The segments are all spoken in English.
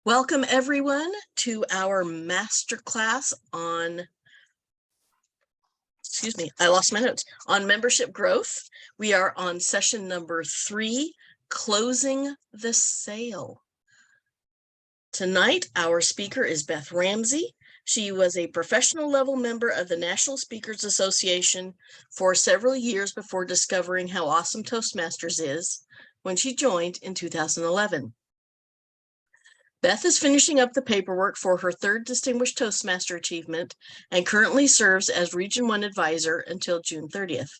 Welcome everyone to our masterclass on, I lost my notes, on membership growth. We are on session number 3, closing the sale. Tonight, our speaker is Beth Ramsey. She was a professional level member of the National Speakers Association for several years before discovering how awesome Toastmasters is when she joined in 2011. Beth is finishing up the paperwork for her 3rd Distinguished Toastmaster achievement and currently serves as Region 1 advisor until June 30th.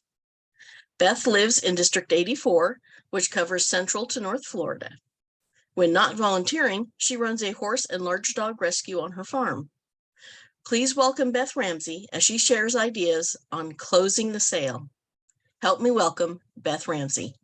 Beth lives in District 84, which covers Central to North Florida. When not volunteering, she runs a horse and large dog rescue on her farm. Please welcome Beth Ramsey as she shares ideas on closing the sale. Help me welcome Beth Ramsey.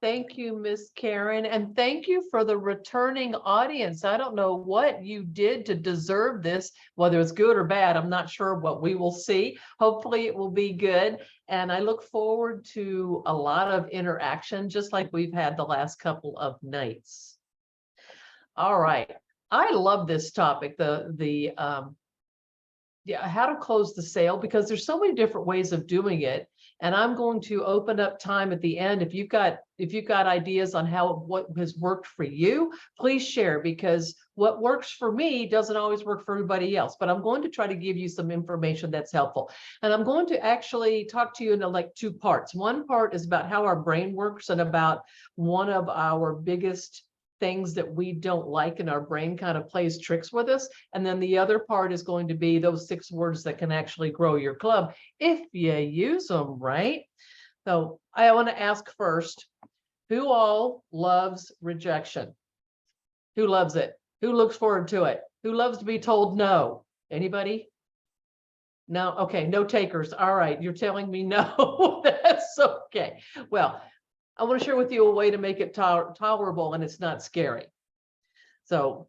Thank you, Miss Karen, and thank you for the returning audience. I don't know what you did to deserve this, whether it's good or bad. I'm not sure, what we will see. Hopefully it will be good, and I look forward to a lot of interaction, just like we've had the last couple of nights. All right, I love this topic, how to close the sale, because there's so many different ways of doing it. And I'm going to open up time at the end. If you've got ideas on what has worked for you, please share, because what works for me doesn't always work for everybody else. But I'm going to try to give you some information that's helpful. And I'm going to actually talk to you in like 2 parts. One part is about how our brain works and about one of our biggest things that we don't like, and our brain kind of plays tricks with us. And then the other part is going to be those 6 words that can actually grow your club if you use them right. So I want to ask first, who all loves rejection? Who loves it? Who looks forward to it? Who loves to be told no? Anybody? No? Okay, no takers. All right, you're telling me no. That's okay. Well, I want to share with you a way to make it tolerable and it's not scary. So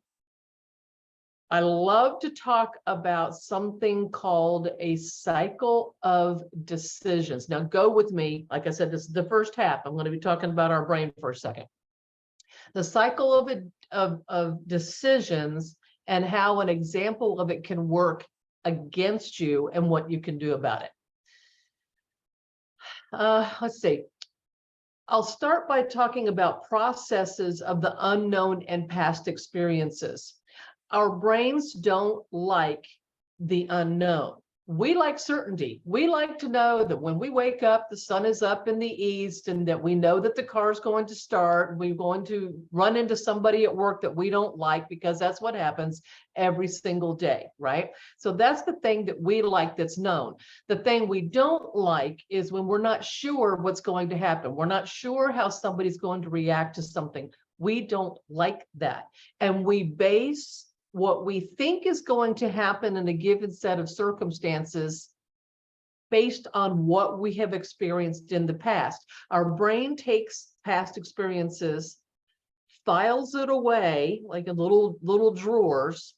I love to talk about something called a cycle of decisions. Now go with me. Like I said, this is the first half. I'm going to be talking about our brain for a second. The cycle of decisions and how an example of it can work against you and what you can do about it. Let's see. I'll start by talking about processes of the unknown and past experiences. Our brains don't like the unknown. We like certainty. We like to know that when we wake up, the sun is up in the east, and that we know that the car is going to start. We're going to run into somebody at work that we don't like, because that's what happens every single day, right? So that's the thing that we like that's known. The thing we don't like is when we're not sure what's going to happen. We're not sure how somebody's going to react to something. We don't like that. And we base what we think is going to happen in a given set of circumstances based on what we have experienced in the past. Our brain takes past experiences, files it away like in little drawers,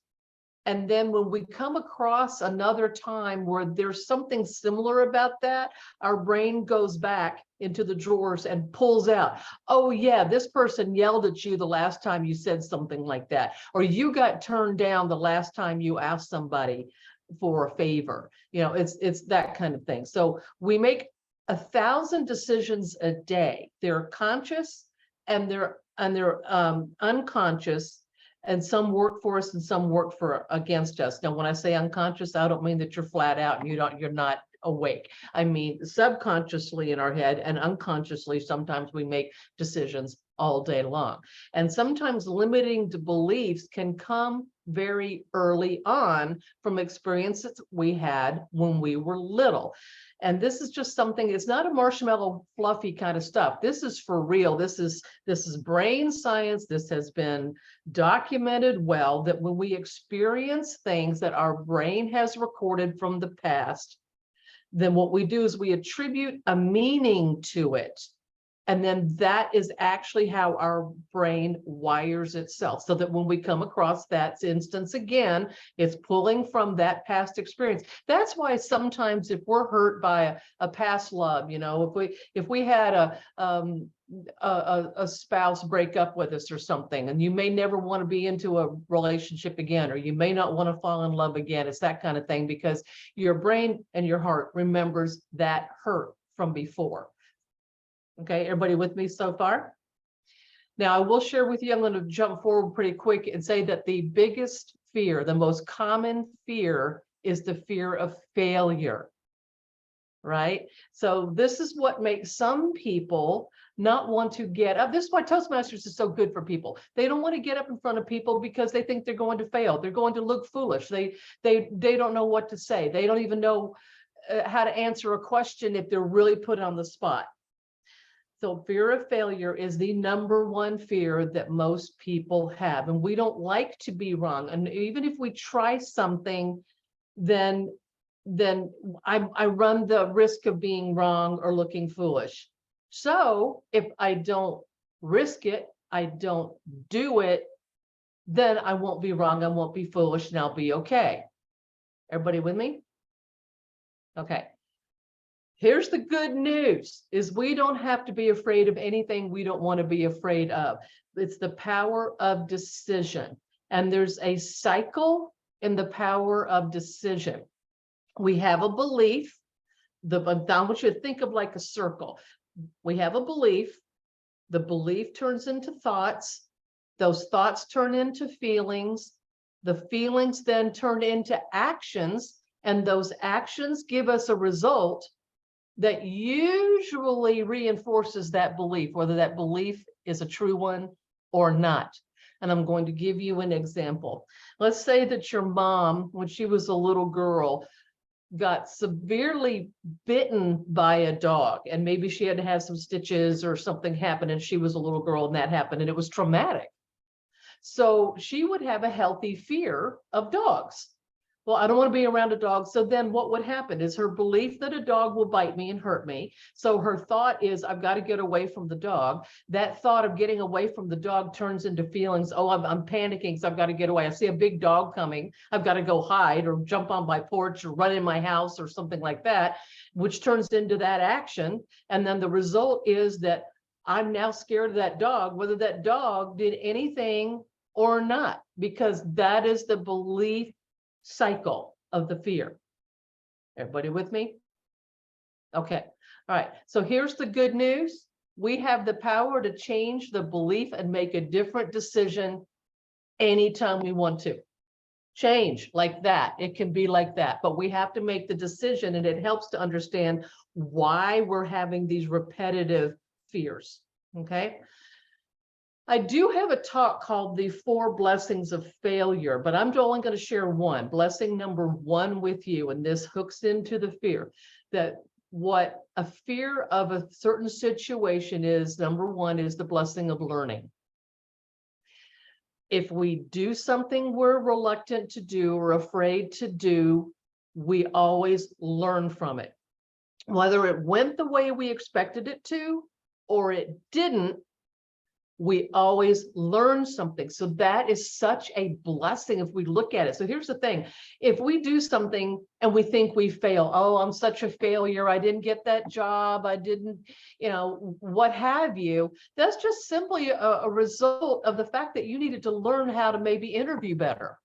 and then when we come across another time where there's something similar about that, our brain goes back into the drawers and pulls out, oh yeah, this person yelled at you the last time you said something like that, or you got turned down the last time you asked somebody for a favor. You know, it's that kind of thing. So we make 1,000 decisions a day. They're conscious and they're unconscious. And some work for us and some work against us. Now, when I say unconscious, I don't mean that you're flat out and you're not awake. I mean subconsciously in our head, and unconsciously sometimes we make decisions all day long. And sometimes limiting beliefs can come very early on from experiences we had when we were little. And this is just something, it's not a marshmallow fluffy kind of stuff. This is for real. This is brain science. This has been documented well, that when we experience things that our brain has recorded from the past, then what we do is we attribute a meaning to it. And then that is actually how our brain wires itself, so that when we come across that instance again, it's pulling from that past experience. That's why sometimes if we're hurt by a past love, if we had a spouse break up with us or something, and you may never want to be into a relationship again, or you may not want to fall in love again. It's that kind of thing, because your brain and your heart remembers that hurt from before. Okay, everybody with me so far? Now, I will share with you, I'm going to jump forward pretty quick and say that the biggest fear, the most common fear, is the fear of failure, right? So this is what makes some people not want to get up. This is why Toastmasters is so good for people. They don't want to get up in front of people because they think they're going to fail. They're going to look foolish. They don't know what to say. They don't even know how to answer a question if they're really put on the spot. So fear of failure is the number one fear that most people have. And we don't like to be wrong. And even if we try something, then I run the risk of being wrong or looking foolish. So if I don't risk it, I don't do it, then I won't be wrong, I won't be foolish, and I'll be okay. Everybody with me? Okay. Here's the good news, is we don't have to be afraid of anything we don't want to be afraid of. It's the power of decision. And there's a cycle in the power of decision. We have a belief. I want you to think of like a circle. We have a belief. The belief turns into thoughts. Those thoughts turn into feelings. The feelings then turn into actions. And those actions give us a result that usually reinforces that belief, whether that belief is a true one or not. And I'm going to give you an example. Let's say that your mom, when she was a little girl, got severely bitten by a dog, and maybe she had to have some stitches or something happen, and she was a little girl and that happened, and it was traumatic. So she would have a healthy fear of dogs. Well, I don't want to be around a dog. So then what would happen is her belief that a dog will bite me and hurt me. So her thought is, I've got to get away from the dog. That thought of getting away from the dog turns into feelings. Oh, I'm panicking, so I've got to get away. I see a big dog coming. I've got to go hide or jump on my porch or run in my house or something like that, which turns into that action. And then the result is that I'm now scared of that dog, whether that dog did anything or not, because that is the belief cycle of the fear. Everybody with me? Okay. All right. So here's the good news. We have the power to change the belief and make a different decision anytime we want to. Change like that. It can be like that, but we have to make the decision, and it helps to understand why we're having these repetitive fears. Okay. I do have a talk called The 4 Blessings of Failure, but I'm only going to share one. Blessing number 1 with you, and this hooks into the fear. That what a fear of a certain situation is, number 1, is the blessing of learning. If we do something we're reluctant to do or afraid to do, we always learn from it. Whether it went the way we expected it to or it didn't, we always learn something. So that is such a blessing if we look at it. So here's the thing. If we do something and we think we fail, oh, I'm such a failure, I didn't get that job, I didn't, what have you, that's just simply a result of the fact that you needed to learn how to maybe interview better.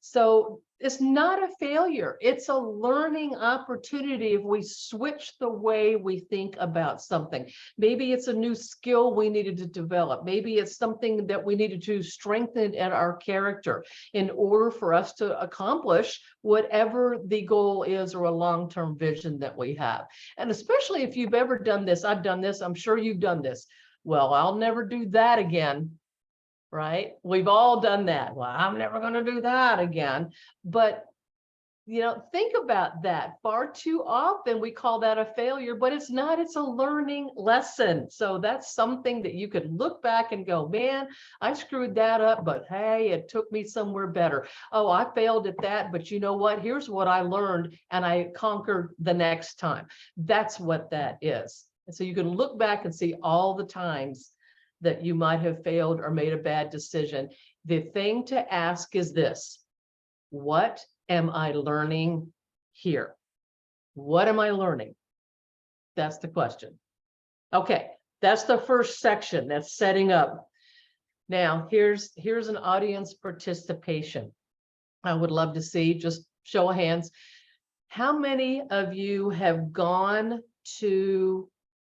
So it's not a failure. It's a learning opportunity if we switch the way we think about something. Maybe it's a new skill we needed to develop. Maybe it's something that we needed to strengthen in our character in order for us to accomplish whatever the goal is or a long-term vision that we have. And especially if you've ever done this, I've done this, I'm sure you've done this. Well, I'll never do that again. Right? We've all done that. Well, I'm never going to do that again. But, think about that. Far too often we call that a failure, but it's not. It's a learning lesson. So that's something that you could look back and go, man, I screwed that up, but hey, it took me somewhere better. Oh, I failed at that, but you know what? Here's what I learned, and I conquered the next time. That's what that is. And so you can look back and see all the times that you might have failed or made a bad decision. The thing to ask is this: what am I learning here? What am I learning? That's the question. Okay, that's the first section. That's setting up. Now, here's an audience participation. I would love to see, just show of hands, how many of you have gone to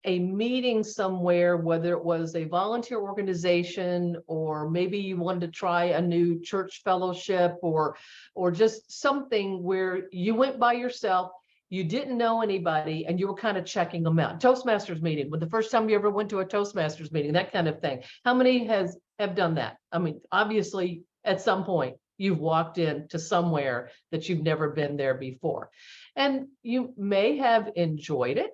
a meeting somewhere, whether it was a volunteer organization, or maybe you wanted to try a new church fellowship, or just something where you went by yourself, you didn't know anybody, and you were kind of checking them out. Toastmasters meeting, when the first time you ever went to a Toastmasters meeting, that kind of thing. How many have done that? I mean, obviously, at some point, you've walked into somewhere that you've never been there before. And you may have enjoyed it.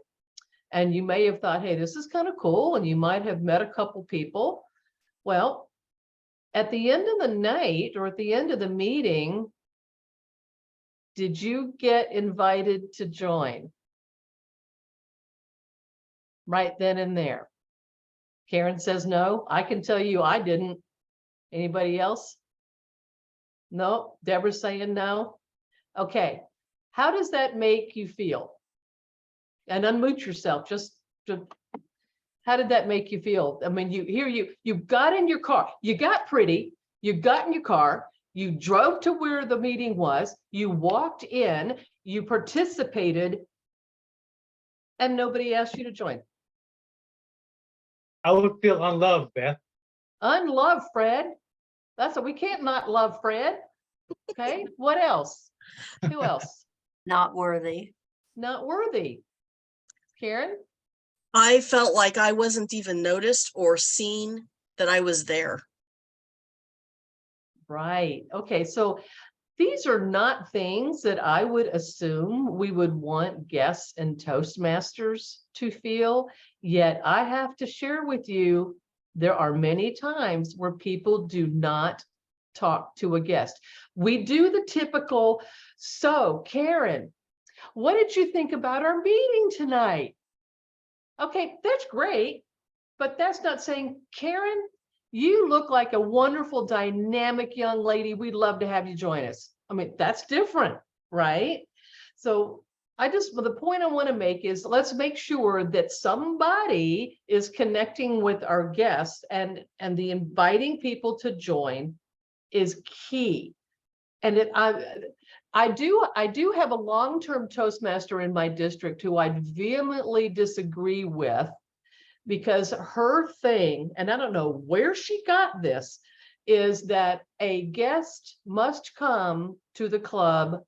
And you may have thought, hey, this is kind of cool. And you might have met a couple people. Well, at the end of the night, or at the end of the meeting, did you get invited to join? Right then and there. Karen says no. I can tell you I didn't. Anybody else? No. Deborah's saying no. Okay. How does that make you feel? And unmute yourself. How did that make you feel? I mean, you got in your car, you got pretty, you got in your car, you drove to where the meeting was, you walked in, you participated, and nobody asked you to join. I would feel unloved, Beth. Unloved, Fred. That's we can't not love Fred. Okay. What else? Who else? Not worthy. Not worthy. Karen? I felt like I wasn't even noticed or seen that I was there. Right. Okay. So these are not things that I would assume we would want guests and Toastmasters to feel. Yet I have to share with you, there are many times where people do not talk to a guest. We do the typical, so Karen, what did you think about our meeting tonight? Okay, that's great, but that's not saying, Karen, you look like a wonderful, dynamic young lady. We'd love to have you join us. I mean, that's different, right? So the point I want to make is, let's make sure that somebody is connecting with our guests, and the inviting people to join is key. And I do have a long-term Toastmaster in my district who I vehemently disagree with, because her thing, and I don't know where she got this, is that a guest must come to the club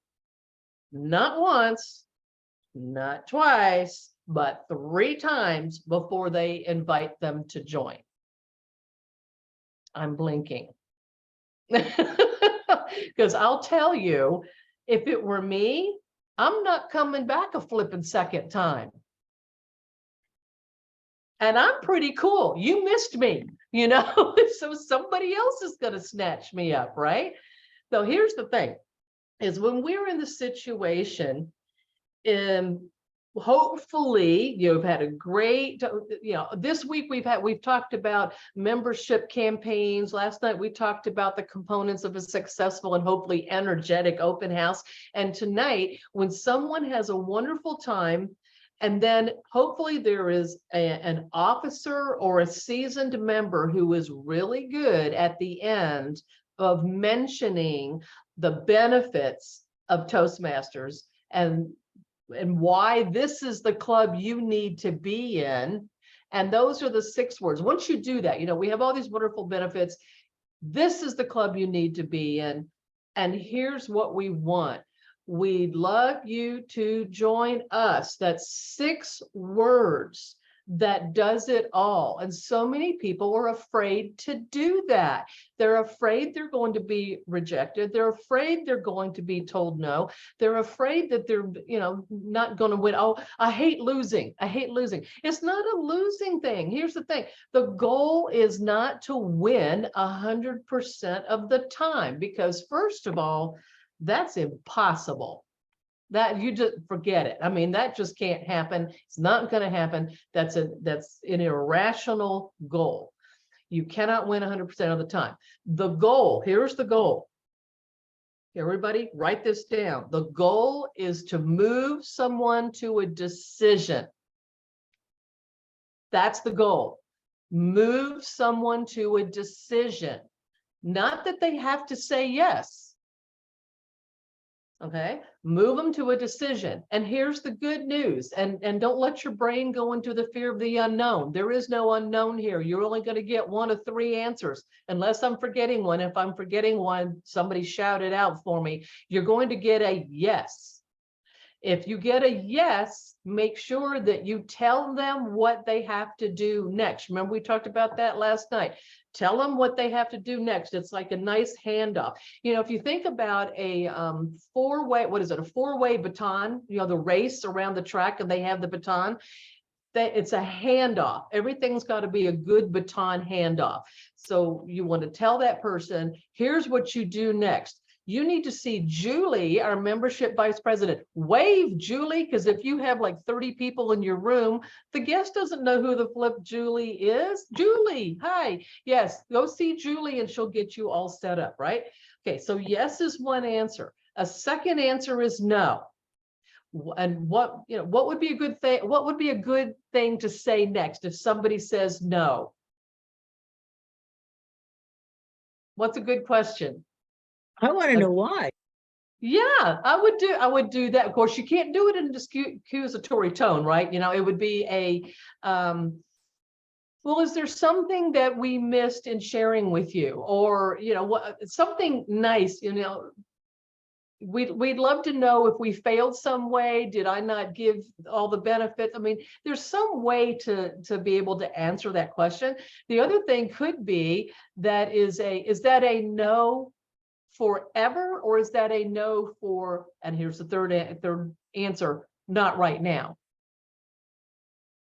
not once, not twice, but 3 times before they invite them to join. I'm blinking. Because I'll tell you, if it were me, I'm not coming back a flipping second time. And I'm pretty cool. You missed me, so somebody else is going to snatch me up, right? So here's the thing, is when we're in the situation, hopefully you've had a great, this week we've talked about membership campaigns. Last night we talked about the components of a successful and hopefully energetic open house. And tonight, when someone has a wonderful time, and then hopefully there is an officer or a seasoned member who is really good at the end of mentioning the benefits of Toastmasters and why this is the club you need to be in. And those are the 6 words. Once you do that, we have all these wonderful benefits. This is the club you need to be in. And here's what we want. We'd love you to join us. That's 6 words that does it all. And so many people are afraid to do that. They're afraid they're going to be rejected. They're afraid they're going to be told no. They're afraid that they're, not going to win. Oh, I hate losing. I hate losing. It's not a losing thing. Here's the thing. The goal is not to win 100% of the time, because first of all, that's impossible. That you just forget it. I mean, that just can't happen. It's not going to happen. That's an irrational goal. You cannot win 100% of the time. The goal, here's the goal. Everybody write this down. The goal is to move someone to a decision. That's the goal. Move someone to a decision. Not that they have to say yes. Okay, move them to a decision. And here's the good news. And don't let your brain go into the fear of the unknown. There is no unknown here. You're only going to get 1 of 3 answers, unless I'm forgetting one. If I'm forgetting one, somebody shout it out for me. You're going to get a yes. If you get a yes, make sure that you tell them what they have to do next. Remember, we talked about that last night. Tell them what they have to do next. It's like a nice handoff. You know, if you think about a 4-way, what is it? A 4-way baton, you know, the race around the track and they have the baton. It's a handoff. Everything's got to be a good baton handoff. So you want to tell that person, here's what you do next. You need to see Julie, our membership vice president. Wave, Julie, because if you have like 30 people in your room, the guest doesn't know who the flip Julie is. Julie, hi. Yes, go see Julie and she'll get you all set up, right? Okay, so yes is one answer. A second answer is no. And what would be a good thing? What would be a good thing to say next if somebody says no? What's a good question? I want to know why. Yeah, I would do that. Of course, you can't do it in an accusatory tone, right? You know, it would be a, well, is there something that we missed in sharing with you? Or, you know, what, something nice, you know, we'd love to know if we failed some way. Did I not give all the benefits? I mean, there's some way to be able to answer that question. The other thing could be that is that a no forever, or is that a no for, and here's the third answer, not right now.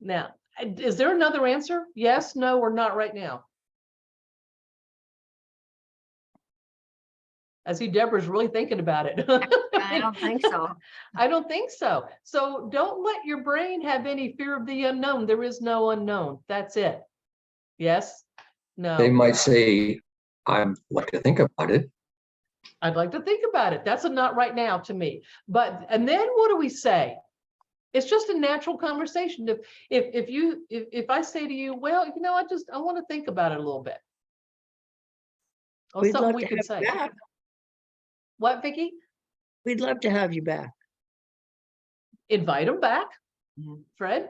Now, is there another answer? Yes, no, or not right now? I see Deborah's really thinking about it. I don't think so. I don't think so. So don't let your brain have any fear of the unknown. There is no unknown. That's it. Yes? No. They might say, I'd like to think about it. I'd like to think about it. That's a not right now to me. But, and then what do we say? It's just a natural conversation. If I say to you, well, you know, I want to think about it a little bit. Or We'd something love we to could have say. you back. What, Vicki? We'd love to have you back. Invite them back. Fred?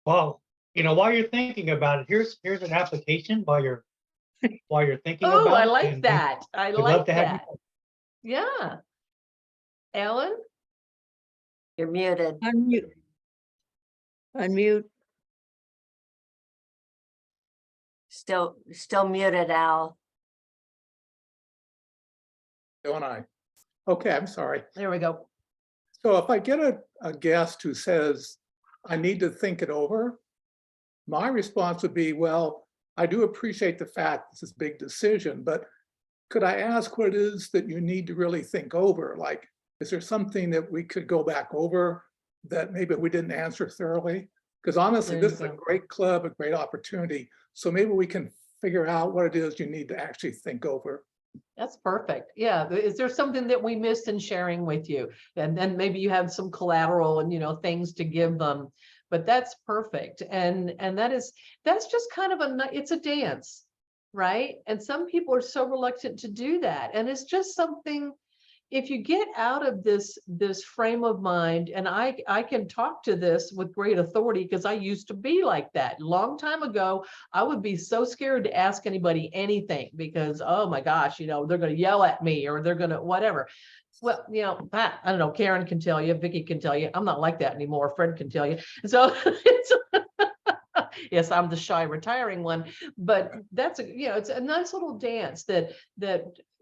Well, you know, while you're thinking about it, here's an application while you're thinking Oh, about I it, like and that. I we'd love like to have you. that. Yeah. Ellen? You're muted. Unmute. Unmute. Still muted, Al. Don't I? Okay, I'm sorry. There we go. So if I get a guest who says, I need to think it over, my response would be, well, I do appreciate the fact this is a big decision, but could I ask what it is that you need to really think over? Like, is there something that we could go back over that maybe we didn't answer thoroughly? Because honestly, There you this is a go. great club, a great opportunity. So maybe we can figure out what it is you need to actually think over. That's perfect. Yeah. Is there something that we missed in sharing with you? And then maybe you have some collateral and, you know, things to give them, but that's perfect. And that's just kind of it's a dance, right? And some people are so reluctant to do that. And it's just something, if you get out of this frame of mind, and I can talk to this with great authority because I used to be like that. Long time ago, I would be so scared to ask anybody anything because, oh my gosh, you know, they're going to yell at me or they're going to whatever. Well, you know, I don't know, Karen can tell you, Vicki can tell you, I'm not like that anymore. Fred can tell you. So it's, yes, I'm the shy retiring one, but that's it's a nice little dance that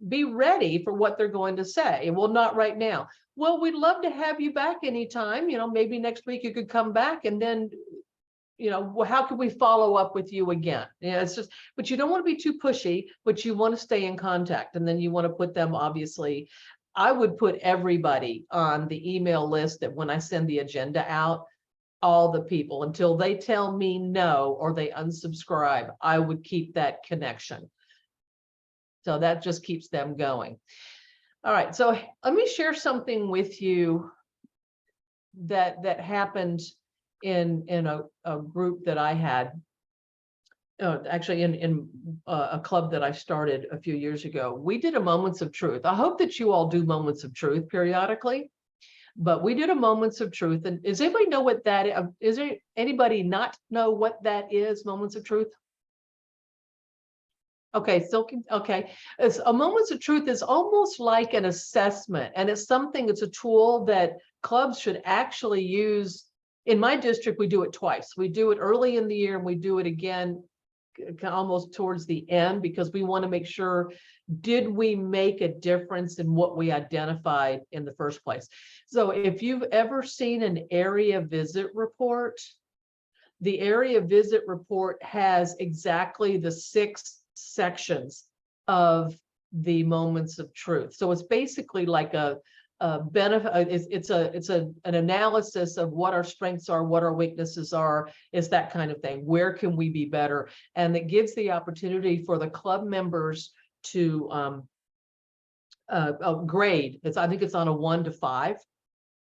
be ready for what they're going to say. Well, not right now. Well, we'd love to have you back anytime, you know, maybe next week you could come back and then, you know, well, how can we follow up with you again? Yeah, it's just, but you don't want to be too pushy, but you want to stay in contact. And then you want to put them obviously I would put everybody on the email list that when I send the agenda out, all the people, until they tell me no or they unsubscribe, I would keep that connection. So that just keeps them going. All right, so let me share something with you that happened in a group that I had. Actually in a club that I started a few years ago. We did a Moments of Truth. I hope that you all do Moments of Truth periodically, but we did a Moments of Truth. And does anybody know what that is? Is there anybody not know what that is, Moments of Truth? Okay, so, okay. It's a Moments of Truth is almost like an assessment, and it's something, it's a tool that clubs should actually use. In my district, we do it twice. We do it early in the year and we do it again almost towards the end, because we want to make sure, did we make a difference in what we identified in the first place? So if you've ever seen an area visit report, the area visit report has exactly the 6 sections of the Moments of Truth. So it's basically like a benefit. It's an analysis of what our strengths are, what our weaknesses are. It's that kind of thing. Where can we be better? And it gives the opportunity for the club members to grade. I think it's on a 1 to 5.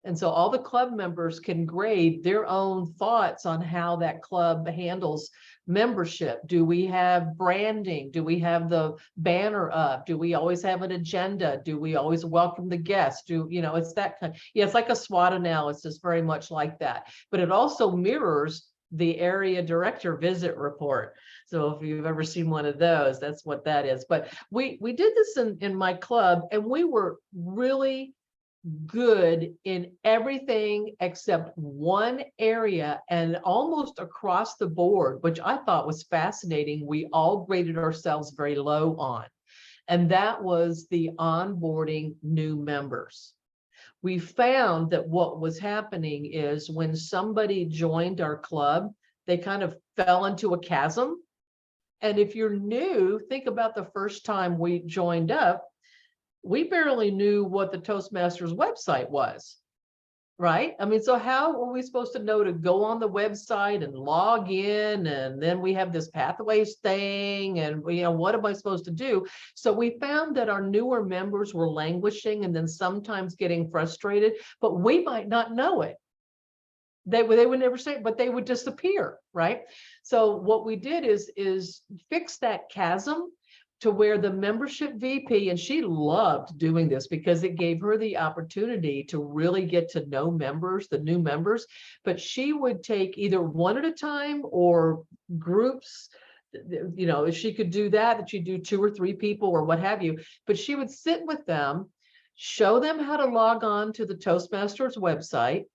And so all the club members can grade their own thoughts on how that club handles membership. Do we have branding? Do we have the banner up? Do we always have an agenda? Do we always welcome the guests? It's that kind. Yeah, it's like a SWOT analysis, very much like that. But it also mirrors the area director visit report. So if you've ever seen one of those, that's what that is. But we did this in my club, and we were really good in everything except one area, and almost across the board, which I thought was fascinating, we all graded ourselves very low on, and that was the onboarding new members. We found that what was happening is when somebody joined our club, they kind of fell into a chasm. And if you're new, think about the first time we joined up, we barely knew what the Toastmasters website was, right? I mean, so how were we supposed to know to go on the website and log in? And then we have this pathways thing, and what am I supposed to do? So we found that our newer members were languishing and then sometimes getting frustrated, but we might not know it. They would never say it, but they would disappear, right? So what we did is fix that chasm to where the membership VP, and she loved doing this because it gave her the opportunity to really get to know members, the new members, but she would take either one at a time or groups. She could do that she'd do 2 or 3 people or what have you, but she would sit with them, show them how to log on to the Toastmasters website,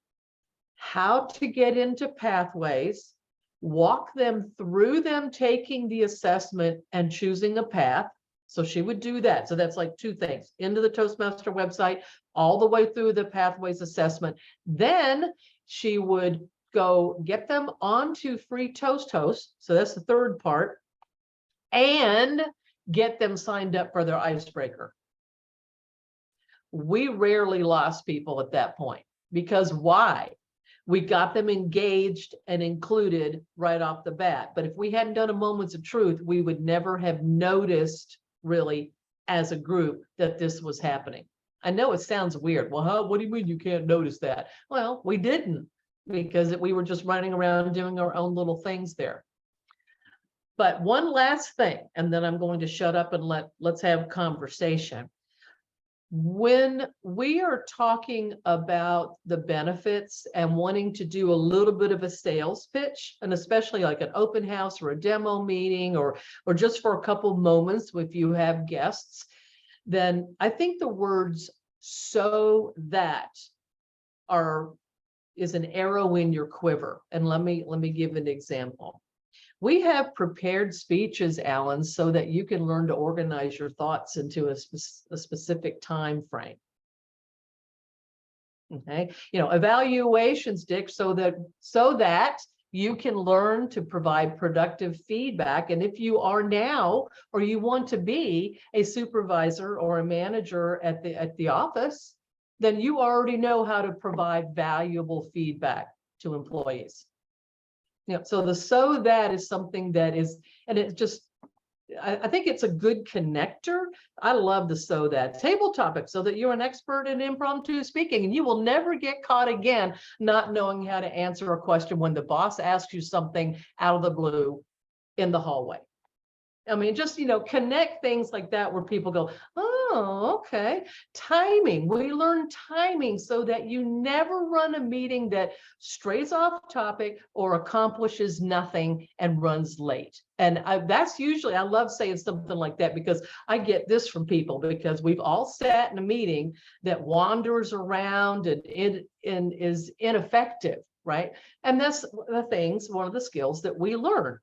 how to get into pathways, walk them through them taking the assessment and choosing a path. So she would do that. So that's like 2 things: into the Toastmaster website, all the way through the pathways assessment. Then she would go get them onto Free Toast Host. So that's the 3rd part, and get them signed up for their icebreaker. We rarely lost people at that point, because why? We got them engaged and included right off the bat. But if we hadn't done a Moments of Truth, we would never have noticed really as a group that this was happening. I know it sounds weird. Well, what do you mean you can't notice that? Well, we didn't, because we were just running around doing our own little things there. But one last thing, and then I'm going to shut up and let's have conversation. When we are talking about the benefits and wanting to do a little bit of a sales pitch, and especially like an open house or a demo meeting, or just for a couple moments if you have guests, then I think the words "so that" is an arrow in your quiver. And let me give an example. We have prepared speeches, Alan, so that you can learn to organize your thoughts into a specific time frame. Okay, evaluations, Dick, so that You can learn to provide productive feedback. And if you are now, or you want to be a supervisor or a manager at the office, then you already know how to provide valuable feedback to employees. So the so that is something that is, and it just, I think it's a good connector. I love the so that table topic, so that you're an expert in impromptu speaking, and you will never get caught again not knowing how to answer a question when the boss asks you something out of the blue in the hallway. I mean, just, connect things like that where people go, oh, okay. Timing. We learn timing so that you never run a meeting that strays off topic or accomplishes nothing and runs late. And that's usually, I love saying something like that, because I get this from people, because we've all sat in a meeting that wanders around and is ineffective, right? And that's one of the skills that we learn.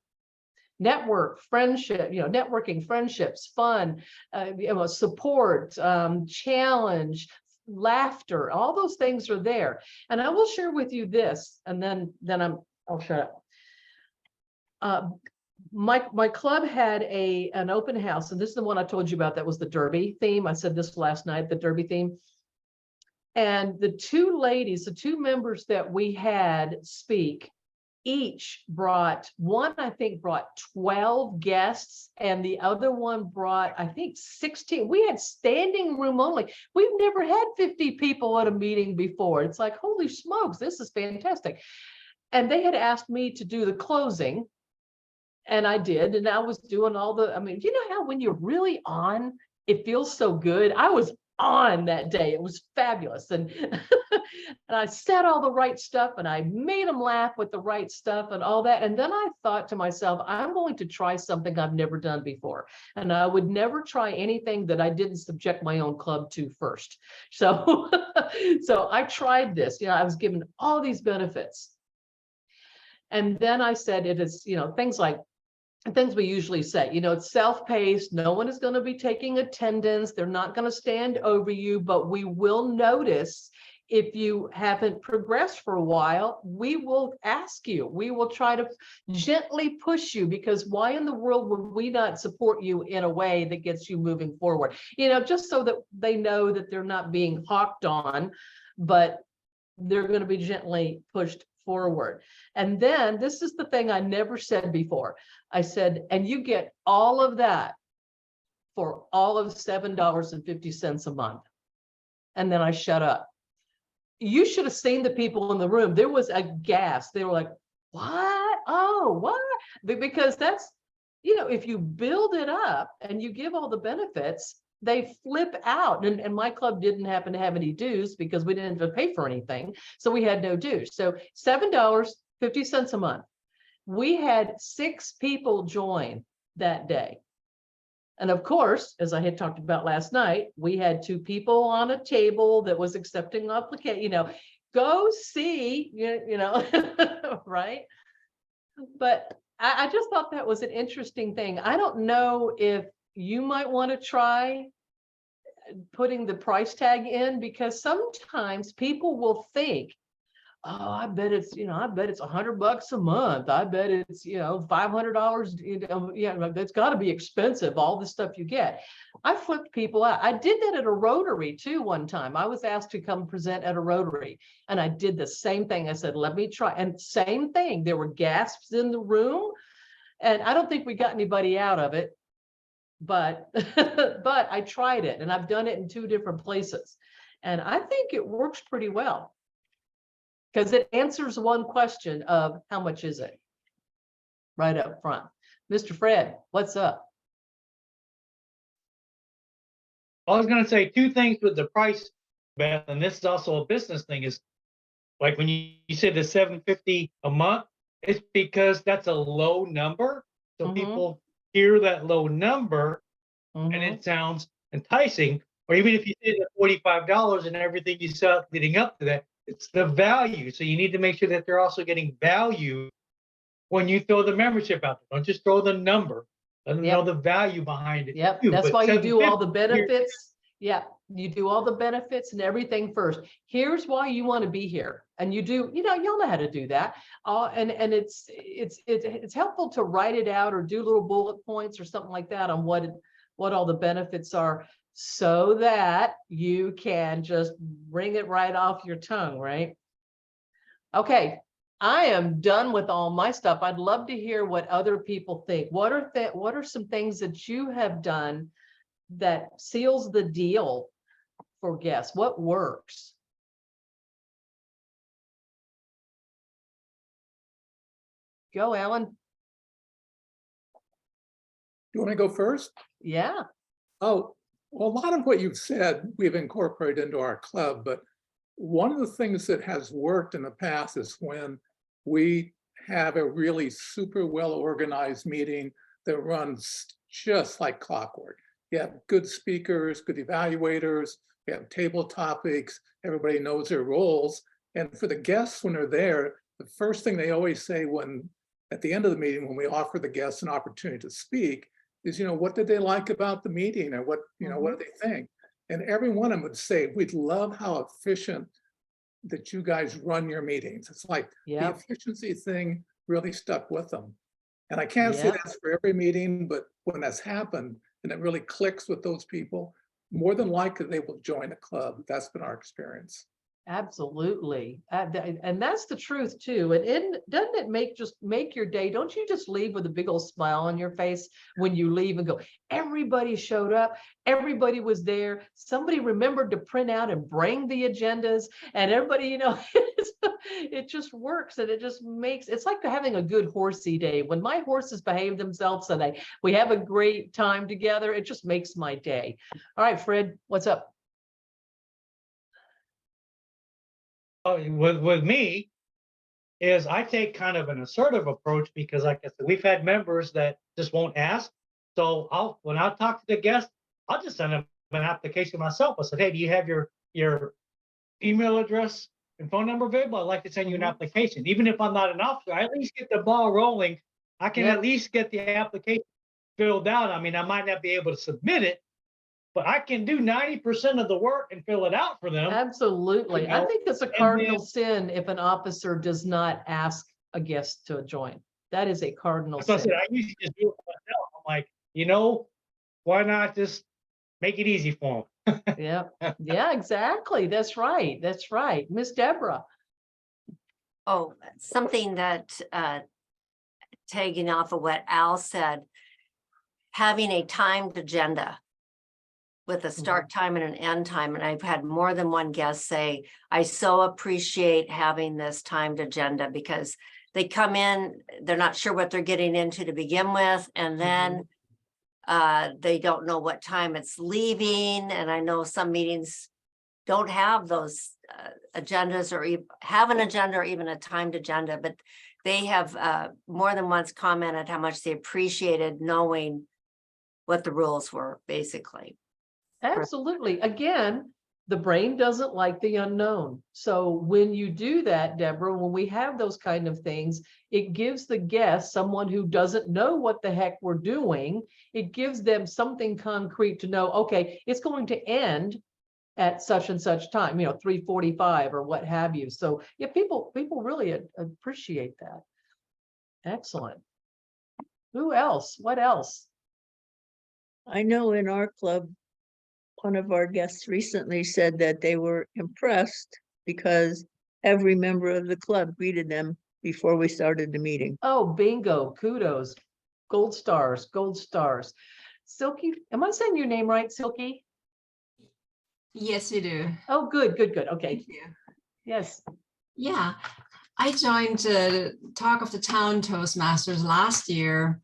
Network, friendship, networking, friendships, fun, support, challenge, laughter, all those things are there. And I will share with you this, and then I'll shut up. My club had an open house, and this is the one I told you about. That was the Derby theme. I said this last night, the Derby theme. And the two ladies, the two members that we had speak, each brought, one I think brought 12 guests, and the other one brought, I think, 16. We had standing room only. We've never had 50 people at a meeting before. It's like, holy smokes, this is fantastic. And they had asked me to do the closing, and I did, and I was doing all the, you know how when you're really on, it feels so good. I was on that day. It was fabulous. And and I said all the right stuff, and I made them laugh with the right stuff and all that. And then I thought to myself, I'm going to try something I've never done before. And I would never try anything that I didn't subject my own club to first. So, so I tried this, I was given all these benefits. And then I said, it is, things we usually say, it's self-paced. No one is going to be taking attendance. They're not going to stand over you, but we will notice if you haven't progressed for a while. We will ask you. We will try to gently push you, because why in the world would we not support you in a way that gets you moving forward? Just so that they know that they're not being hawked on, but they're going to be gently pushed forward. And then this is the thing I never said before. I said, and you get all of that for all of $7.50 a month. And then I shut up. You should have seen the people in the room. There was a gasp. They were like, what? Oh, what? Because that's, if you build it up and you give all the benefits, they flip out. And my club didn't happen to have any dues, because we didn't have to pay for anything. So we had no dues. So $7.50 a month. We had 6 people join that day. And of course, as I had talked about last night, we had 2 people on a table that was accepting application, go see, right? But I just thought that was an interesting thing. I don't know if you might want to try putting the price tag in, because sometimes people will think, oh, I bet it's $100 a month. I bet it's, $500, yeah, that's got to be expensive, all the stuff you get. I flipped people out. I did that at a Rotary too one time. I was asked to come present at a Rotary, and I did the same thing. I said, let me try. And same thing. There were gasps in the room, and I don't think we got anybody out of it. But but I tried it, and I've done it in 2 different places, and I think it works pretty well, because it answers one question of how much is it right up front. Mr. Fred, what's up? I was going to say 2 things with the price, Beth, and this is also a business thing, is like when you said the $7.50 a month, it's because that's a low number. So people hear that low number and it sounds enticing. Or even if you say the $45 and everything you saw leading up to that, it's the value. So you need to make sure that they're also getting value when you throw the membership out there. Don't just throw the number. Let them know the value behind it. Yep, too. that's But why you do all the $7.50 benefits. Yeah, you do all the benefits and everything first. Here's why you want to be here. And you do, you'll know how to do that. And it's helpful to write it out or do little bullet points or something like that on what all the benefits are, so that you can just bring it right off your tongue, right? Okay, I am done with all my stuff. I'd love to hear what other people think. What are some things that you have done that seals the deal for guests? What works? Go, Alan. You want to go first? Yeah. Oh, well, a lot of what you've said, we've incorporated into our club, but one of the things that has worked in the past is when we have a really super well-organized meeting that runs just like clockwork. You have good speakers, good evaluators, we have table topics, everybody knows their roles. And for the guests, when they're there, the first thing they always say at the end of the meeting, when we offer the guests an opportunity to speak, is, what did they like about the meeting, or what do they think? And every one of them would say, we'd love how efficient that you guys run your meetings. It's like the efficiency thing really stuck with them. And I can't say that's for every meeting, but when that's happened and it really clicks with those people, more than likely they will join a club. That's been our experience. Absolutely. And that's the truth too. And doesn't it make your day? Don't you just leave with a big old smile on your face when you leave and go, everybody showed up, everybody was there, somebody remembered to print out and bring the agendas, and everybody, it just works, and it just makes, it's like having a good horsey day. When my horses behave themselves and we have a great time together, it just makes my day. All right, Fred, what's up? With me is I take kind of an assertive approach, because like I said, we've had members that just won't ask. So when I talk to the guest, I'll just send them an application myself. I said, hey, do you have your email address and phone number available? I'd like to send you an application. Even if I'm not an officer, I at least get the ball rolling. I can at least get the application filled out. I mean, I might not be able to submit it, but I can do 90% of the work and fill it out for them. Absolutely. I think it's a cardinal sin if an officer does not ask a guest to join. That is a cardinal sin. I usually just do it myself. I'm like, why not just make it easy for them? Yeah, exactly. That's right. That's right. Miss Deborah. Oh, something that tagging off of what Al said, having a timed agenda with a start time and an end time. And I've had more than one guest say, I so appreciate having this timed agenda, because they come in, they're not sure what they're getting into to begin with. And then they don't know what time it's leaving. And I know some meetings don't have those agendas, or have an agenda or even a timed agenda, but they have more than once commented how much they appreciated knowing what the rules were, basically. Absolutely. Again, the brain doesn't like the unknown. So when you do that, Deborah, when we have those kind of things, it gives the guest, someone who doesn't know what the heck we're doing, it gives them something concrete to know, okay, it's going to end at such and such time, 3:45 or what have you. So yeah, people really appreciate that. Excellent. Who else? What else? I know in our club, one of our guests recently said that they were impressed because every member of the club greeted them before we started the meeting. Oh, bingo. Kudos. Gold stars, gold stars. Silky, am I saying your name right, Silky? Yes, you do. Oh, good, good, good. Okay. Thank you. Yes. Yeah, I joined Talk of the Town Toastmasters last year,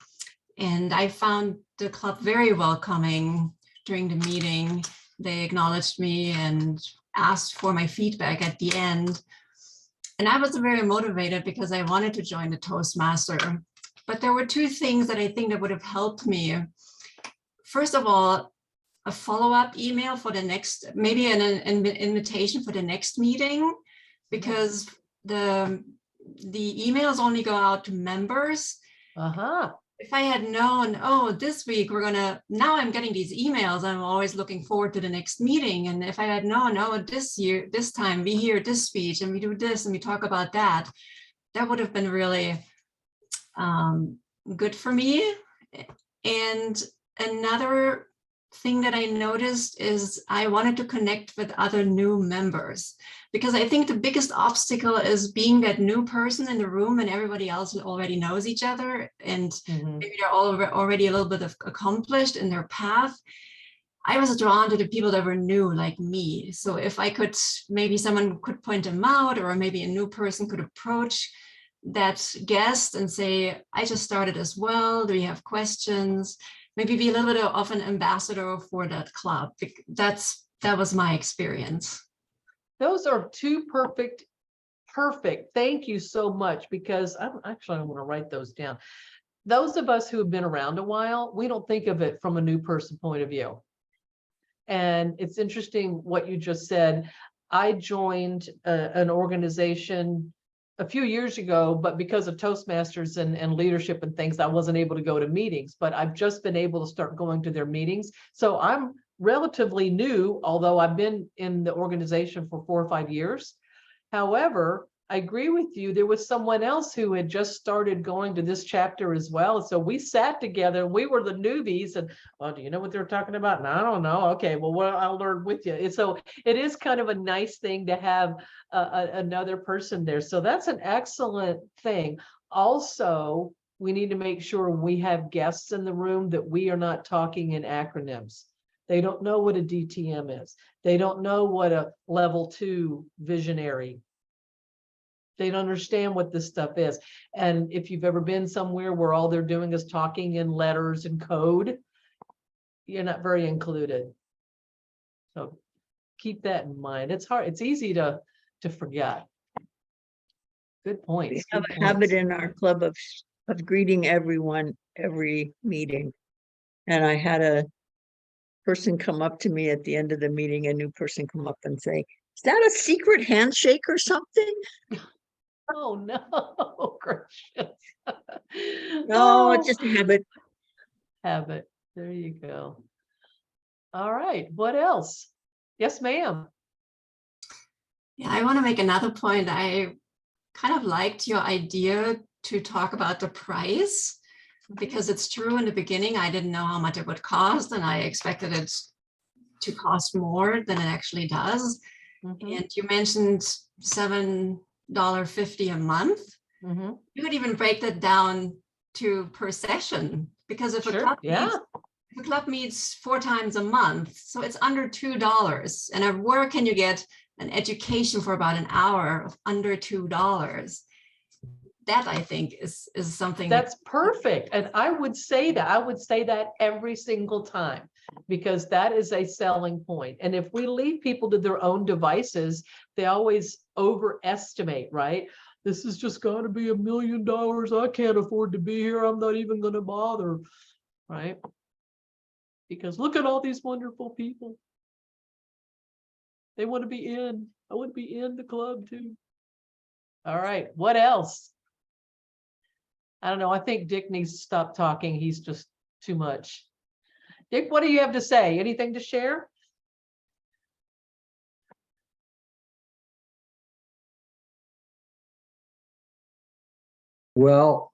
and I found the club very welcoming. During the meeting, they acknowledged me and asked for my feedback at the end. And I was very motivated because I wanted to join the Toastmaster. But there were two things that I think that would have helped me. First of all, a follow-up email for the next, maybe an invitation for the next meeting, because the emails only go out to members. if I had known, oh, this week now I'm getting these emails, I'm always looking forward to the next meeting. And if I had known, oh, this time we hear this speech and we do this and we talk about that, that would have been really good for me. And another thing that I noticed is I wanted to connect with other new members, because I think the biggest obstacle is being that new person in the room and everybody else already knows each other and maybe they're already a little bit accomplished in their path. I was drawn to the people that were new like me. So if I could, maybe someone could point them out, or maybe a new person could approach that guest and say, I just started as well. Do you have questions? Maybe be a little bit of an ambassador for that club. That was my experience. Those are two perfect. Thank you so much, because I'm actually, I want to write those down. Those of us who have been around a while, we don't think of it from a new person point of view. And it's interesting what you just said. I joined an organization a few years ago, but because of Toastmasters and leadership and things, I wasn't able to go to meetings, but I've just been able to start going to their meetings. So I'm relatively new, although I've been in the organization for 4 or 5 years. However, I agree with you. There was someone else who had just started going to this chapter as well. So we sat together and we were the newbies and, well, do you know what they're talking about? And I don't know. Okay, well, I'll learn with you. And so it is kind of a nice thing to have another person there. So that's an excellent thing. Also, we need to make sure we have guests in the room that we are not talking in acronyms. They don't know what a DTM is. They don't know what a level 2 visionary. They don't understand what this stuff is. And if you've ever been somewhere where all they're doing is talking in letters and code, you're not very included. So keep that in mind. It's hard. It's easy to forget. Good points. We have a habit in our club of greeting everyone every meeting. And I had a person come up to me at the end of the meeting, a new person come up and say, is that a secret handshake or something? Oh no, gracious. No, it's just a habit. Habit. There you go. All right. What else? Yes, ma'am. Yeah, I want to make another point. I kind of liked your idea to talk about the price, because it's true, in the beginning, I didn't know how much it would cost, and I expected it to cost more than it actually does. And you mentioned $7.50 a month. You could even break that down to per session, because if a club meets 4 times a month, so it's under $2. And where can you get an education for about an hour of under $2? That, I think, is something that's perfect. And I would say that every single time, because that is a selling point. And if we leave people to their own devices, they always overestimate, right? This is just going to be $1 million. I can't afford to be here. I'm not even going to bother, right? Because look at all these wonderful people. They want to be in. I want to be in the club too. All right. What else? I don't know. I think Dick needs to stop talking. He's just too much. Dick, what do you have to say? Anything to share? Well,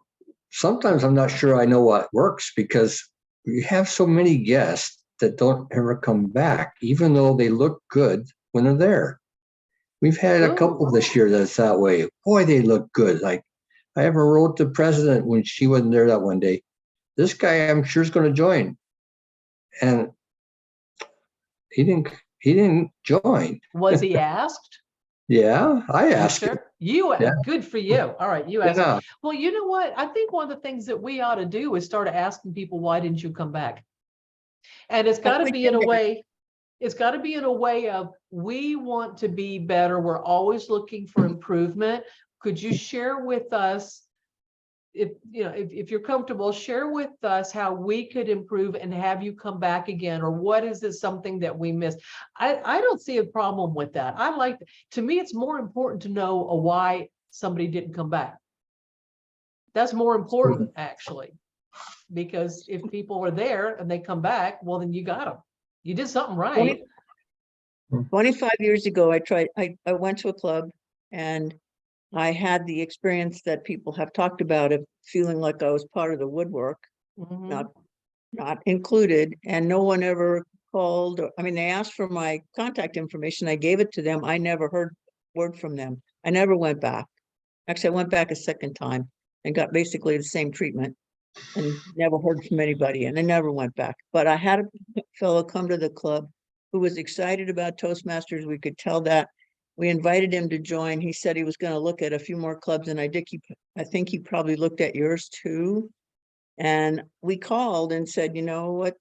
sometimes I'm not sure I know what works, because we have so many guests that don't ever come back, even though they look good when they're there. We've had a couple this year that's that way. Boy, they look good. Like, I ever wrote the president when she wasn't there that one day, this guy I'm sure is going to join. And he didn't join. Was he asked? Yeah, I asked him. You, Yeah. Good for you. All right, you asked. Yeah. Well, you know what? I think one of the things that we ought to do is start asking people, why didn't you come back? And it's got to be in a way, of, we want to be better. We're always looking for improvement. Could you share with us, if you're comfortable, share with us how we could improve and have you come back again, or what is it, something that we missed? I don't see a problem with that. To me, it's more important to know why somebody didn't come back. That's more important, actually. Because if people were there and they come back, well, then you got them. You did something right. 25 years ago, I went to a club and I had the experience that people have talked about of feeling like I was part of the woodwork, Mhm. not included, and no one ever called. I mean, they asked for my contact information. I gave it to them. I never heard word from them. I never went back. Actually, I went back a second time and got basically the same treatment and never heard from anybody, and I never went back. But I had a fellow come to the club who was excited about Toastmasters. We could tell that. We invited him to join. He said he was going to look at a few more clubs, and I think he probably looked at yours too. And we called and said, you know,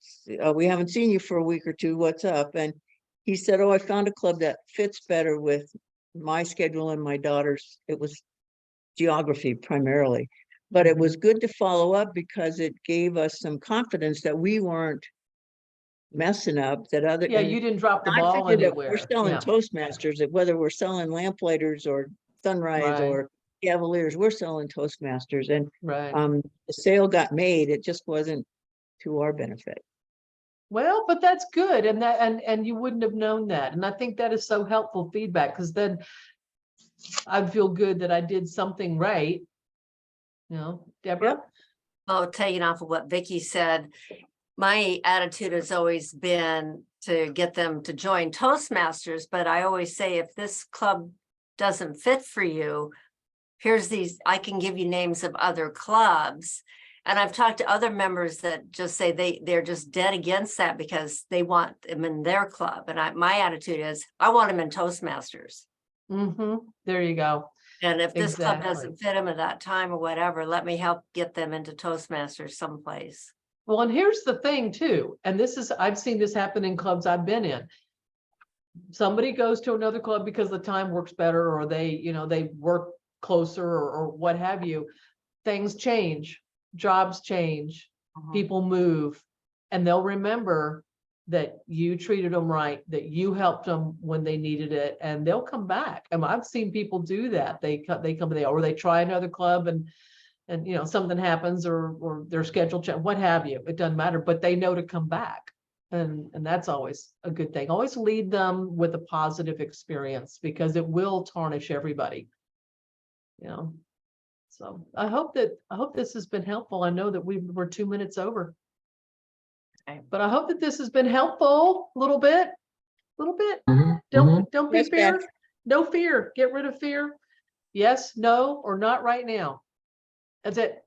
we haven't seen you for a week or two. What's up? And he said, oh, I found a club that fits better with my schedule and my daughter's. It was geography primarily, but it was good to follow up because it gave us some confidence that we weren't messing up, that other. Yeah, and you didn't drop the not ball figure that anywhere. we're selling Yeah, Toastmasters, that whether we're selling Lamplighters or Sunrise Right. or Cavaliers, we're selling Toastmasters. And right. the sale got made. It just wasn't to our benefit. Well, but that's good. And and you wouldn't have known that. And I think that is so helpful feedback, because then I feel good that I did something right. You know, Deborah? Yep. Well, taking off of what Vicky said, my attitude has always been to get them to join Toastmasters, but I always say, if this club doesn't fit for you, I can give you names of other clubs. And I've talked to other members that just say they're just dead against that because they want them in their club. And my attitude is, I want them in Toastmasters. Mm-hmm. There you go. And if this club Exactly. doesn't fit them at that time or whatever, let me help get them into Toastmasters someplace. Well, and here's the thing too, and I've seen this happen in clubs I've been in. Somebody goes to another club because the time works better, or they work closer, or what have you. Things change, jobs change, people move, and they'll remember that you treated them right, that you helped them when they needed it, and they'll come back. And I've seen people do that. They try another club and something happens, or their schedule change, what have you. It doesn't matter, but they know to come back. And that's always a good thing. Always lead them with a positive experience, because it will tarnish everybody. So I hope this has been helpful. I know that we're 2 minutes over. Okay. But I hope that this has been helpful a little bit. Mhm, Don't be Yes, fear. Beth. No fear. Get rid of fear. Yes, no, or not right now. That's it.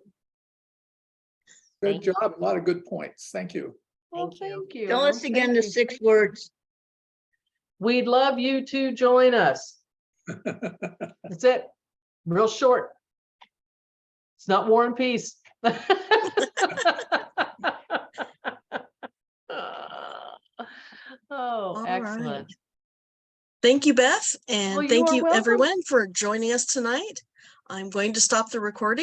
Good Thank you. job. A lot of good points. Thank you. Well, Thank you. thank you. Tell us again Thank the you. 6 words. We'd love you to join us. That's it. Real short. It's not War and Peace. Oh, All excellent. right. Thank you, Beth, and Well, you thank are you welcome. everyone for joining us tonight. I'm going to stop the recording.